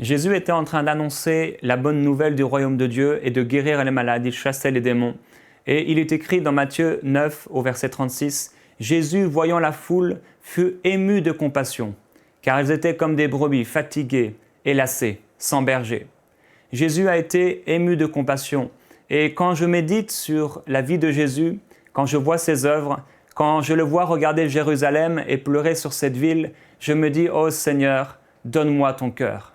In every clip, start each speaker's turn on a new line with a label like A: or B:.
A: Jésus était en train d'annoncer la bonne nouvelle du royaume de Dieu et de guérir les malades, il chassait les démons. Et il est écrit dans Matthieu 9 au verset 36, « Jésus, voyant la foule, fut ému de compassion, car ils étaient comme des brebis fatiguées et lassées, sans berger. » Jésus a été ému de compassion. Et quand je médite sur la vie de Jésus, quand je vois ses œuvres, quand je le vois regarder Jérusalem et pleurer sur cette ville, je me dis « Oh Seigneur, donne-moi ton cœur. »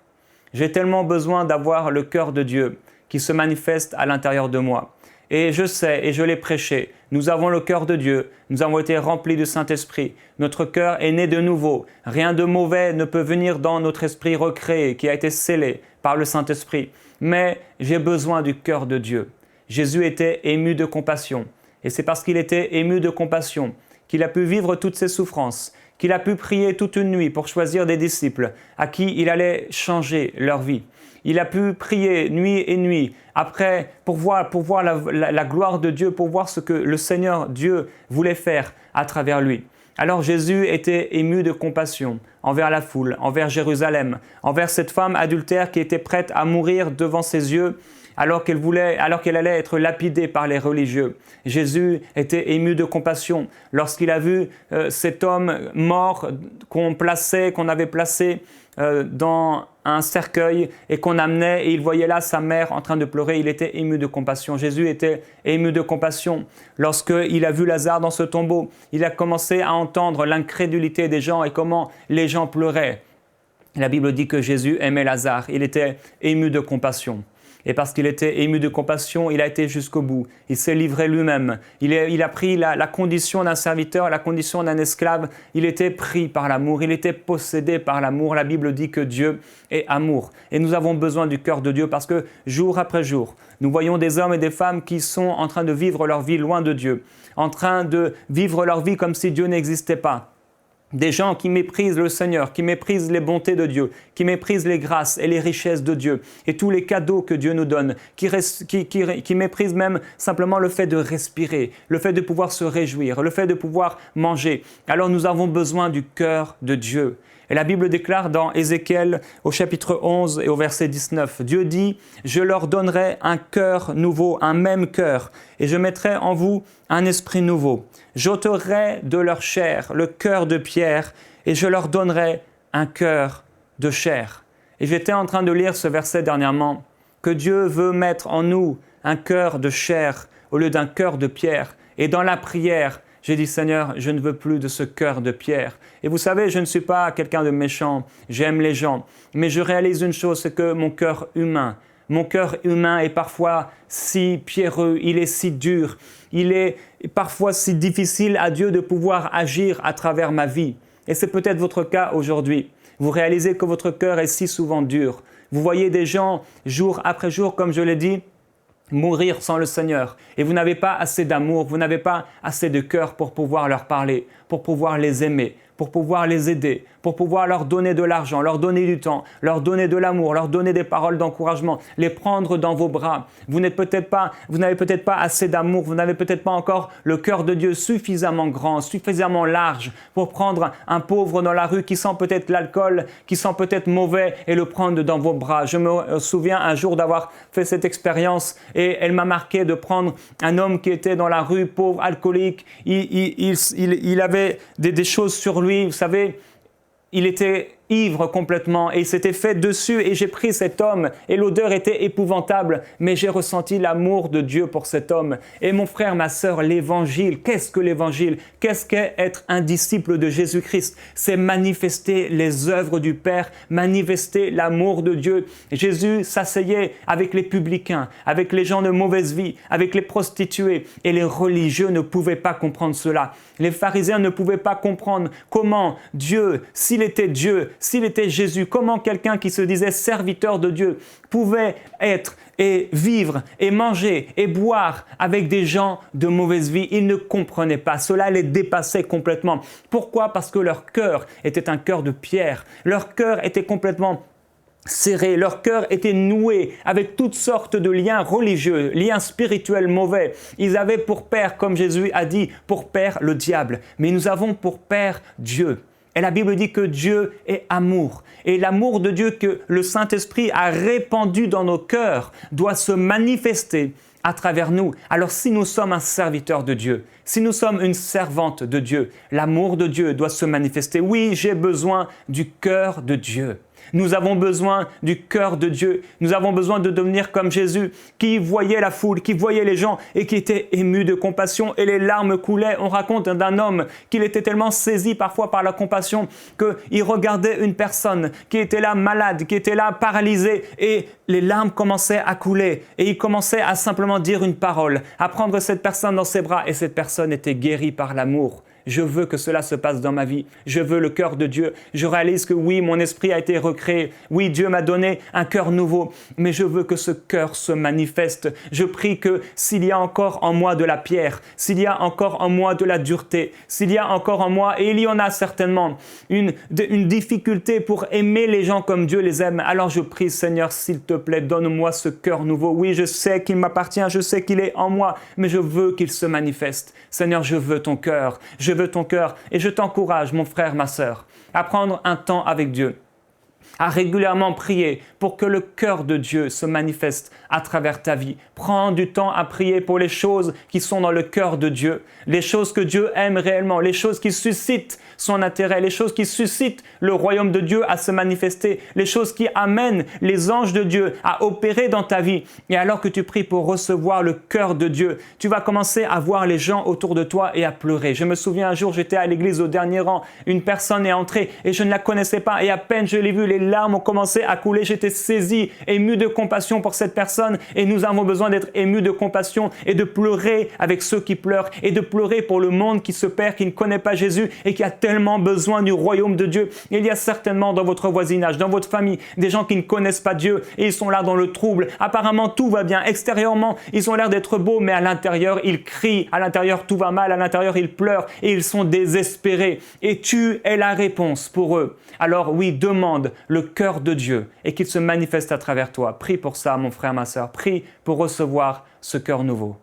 A: J'ai tellement besoin d'avoir le cœur de Dieu qui se manifeste à l'intérieur de moi. Et je sais, et je l'ai prêché, nous avons le cœur de Dieu, nous avons été remplis du Saint-Esprit, notre cœur est né de nouveau, rien de mauvais ne peut venir dans notre esprit recréé qui a été scellé par le Saint-Esprit. Mais j'ai besoin du cœur de Dieu. Jésus était ému de compassion, et c'est parce qu'il était ému de compassion qu'il a pu vivre toutes ses souffrances, qu'il a pu prier toute une nuit pour choisir des disciples à qui il allait changer leur vie. Il a pu prier nuit et nuit après pour voir la gloire de Dieu, pour voir ce que le Seigneur Dieu voulait faire à travers lui. Alors Jésus était ému de compassion envers la foule, envers Jérusalem, envers cette femme adultère qui était prête à mourir devant ses yeux alors qu'elle allait être lapidée par les religieux. Jésus était ému de compassion lorsqu'il a vu cet homme mort qu'on avait placé dans un cercueil et qu'on amenait, et il voyait là sa mère en train de pleurer. Il était ému de compassion. Jésus était ému de compassion lorsqu'il a vu Lazare dans ce tombeau. Il a commencé à entendre l'incrédulité des gens et comment les gens pleuraient. La Bible dit que Jésus aimait Lazare. Il était ému de compassion. Et parce qu'il était ému de compassion, il a été jusqu'au bout. Il s'est livré lui-même. Il a pris la condition d'un serviteur, la condition d'un esclave. Il était pris par l'amour, il était possédé par l'amour. La Bible dit que Dieu est amour. Et nous avons besoin du cœur de Dieu parce que jour après jour, nous voyons des hommes et des femmes qui sont en train de vivre leur vie loin de Dieu, en train de vivre leur vie comme si Dieu n'existait pas. Des gens qui méprisent le Seigneur, qui méprisent les bontés de Dieu, qui méprisent les grâces et les richesses de Dieu et tous les cadeaux que Dieu nous donne, qui méprisent même simplement le fait de respirer, le fait de pouvoir se réjouir, le fait de pouvoir manger. Alors nous avons besoin du cœur de Dieu. Et la Bible déclare dans Ézéchiel au chapitre 11 et au verset 19, Dieu dit « Je leur donnerai un cœur nouveau, un même cœur, et je mettrai en vous un esprit nouveau. J'ôterai de leur chair le cœur de pierre, et je leur donnerai un cœur de chair. » Et j'étais en train de lire ce verset dernièrement, que Dieu veut mettre en nous un cœur de chair au lieu d'un cœur de pierre. Et dans la prière, j'ai dit, Seigneur, je ne veux plus de ce cœur de pierre. Et vous savez, je ne suis pas quelqu'un de méchant, j'aime les gens. Mais je réalise une chose, c'est que mon cœur humain est parfois si pierreux, il est si dur, il est parfois si difficile à Dieu de pouvoir agir à travers ma vie. Et c'est peut-être votre cas aujourd'hui. Vous réalisez que votre cœur est si souvent dur. Vous voyez des gens, jour après jour, comme je l'ai dit, mourir sans le Seigneur. Et vous n'avez pas assez d'amour, vous n'avez pas assez de cœur pour pouvoir leur parler, pour pouvoir les aimer, pour pouvoir les aider, pour pouvoir leur donner de l'argent, leur donner du temps, leur donner de l'amour, leur donner des paroles d'encouragement, les prendre dans vos bras. Vous n'avez peut-être pas assez d'amour, vous n'avez peut-être pas encore le cœur de Dieu suffisamment grand, suffisamment large pour prendre un pauvre dans la rue qui sent peut-être l'alcool, qui sent peut-être mauvais et le prendre dans vos bras. Je me souviens un jour d'avoir fait cette expérience et elle m'a marqué de prendre un homme qui était dans la rue, pauvre, alcoolique. Il avait des choses sur lui, vous savez, il était ivre complètement et il s'était fait dessus et j'ai pris cet homme et l'odeur était épouvantable, mais j'ai ressenti l'amour de Dieu pour cet homme. Et mon frère, ma sœur, l'évangile, qu'est-ce que l'évangile? Qu'est-ce qu'est être un disciple de Jésus-Christ? C'est manifester les œuvres du Père, manifester l'amour de Dieu. Jésus s'asseyait avec les publicains, avec les gens de mauvaise vie, avec les prostituées et les religieux ne pouvaient pas comprendre cela. Les pharisiens ne pouvaient pas comprendre comment Dieu, s'il était Dieu, s'il était Jésus, comment quelqu'un qui se disait serviteur de Dieu pouvait être et vivre et manger et boire avec des gens de mauvaise vie. Ils ne comprenaient pas. Cela les dépassait complètement. Pourquoi? Parce que leur cœur était un cœur de pierre. Leur cœur était complètement serré, leur cœur était noué avec toutes sortes de liens religieux, liens spirituels mauvais. Ils avaient pour père, comme Jésus a dit, pour père le diable. Mais nous avons pour père Dieu. Et la Bible dit que Dieu est amour. Et l'amour de Dieu que le Saint-Esprit a répandu dans nos cœurs doit se manifester à travers nous. Alors si nous sommes un serviteur de Dieu, si nous sommes une servante de Dieu, l'amour de Dieu doit se manifester. Oui, j'ai besoin du cœur de Dieu. Nous avons besoin du cœur de Dieu. Nous avons besoin de devenir comme Jésus, qui voyait la foule, qui voyait les gens et qui était ému de compassion et les larmes coulaient. On raconte d'un homme qu'il était tellement saisi parfois par la compassion qu'il regardait une personne qui était là malade, qui était là paralysée et les larmes commençaient à couler et il commençait à simplement dire une parole, à prendre cette personne dans ses bras et cette personne était guérie par l'amour. Je veux que cela se passe dans ma vie. Je veux le cœur de Dieu. Je réalise que oui, mon esprit a été recréé. Oui, Dieu m'a donné un cœur nouveau. Mais je veux que ce cœur se manifeste. Je prie que s'il y a encore en moi de la pierre, s'il y a encore en moi de la dureté, s'il y a encore en moi, et il y en a certainement, une difficulté pour aimer les gens comme Dieu les aime, alors je prie, Seigneur, s'il te plaît, donne-moi ce cœur nouveau. Oui, je sais qu'il m'appartient, je sais qu'il est en moi, mais je veux qu'il se manifeste. Seigneur, je veux ton cœur. Je veux ton cœur et je t'encourage, mon frère, ma sœur, à prendre un temps avec Dieu, à régulièrement prier pour que le cœur de Dieu se manifeste à travers ta vie. Prends du temps à prier pour les choses qui sont dans le cœur de Dieu, les choses que Dieu aime réellement, les choses qui suscitent son intérêt, les choses qui suscitent le royaume de Dieu à se manifester, les choses qui amènent les anges de Dieu à opérer dans ta vie. Et alors que tu pries pour recevoir le cœur de Dieu, tu vas commencer à voir les gens autour de toi et à pleurer. Je me souviens un jour, j'étais à l'église au dernier rang, une personne est entrée et je ne la connaissais pas et à peine je l'ai vue, les larmes ont commencé à couler. J'étais saisi, ému de compassion pour cette personne et nous avons besoin d'être émus de compassion et de pleurer avec ceux qui pleurent et de pleurer pour le monde qui se perd, qui ne connaît pas Jésus et qui a tellement besoin du royaume de Dieu. Il y a certainement dans votre voisinage, dans votre famille, des gens qui ne connaissent pas Dieu et ils sont là dans le trouble. Apparemment, tout va bien. Extérieurement, ils ont l'air d'être beaux, mais à l'intérieur, ils crient. À l'intérieur, tout va mal. À l'intérieur, ils pleurent et ils sont désespérés. Et tu es la réponse pour eux. Alors oui, demande le cœur de Dieu et qu'il se manifeste à travers toi. Prie pour ça, mon frère, ma sœur. Prie pour recevoir ce cœur nouveau.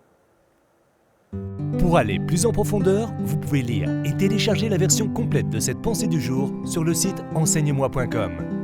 B: Pour aller plus en profondeur, vous pouvez lire et télécharger la version complète de cette pensée du jour sur le site enseigne-moi.com.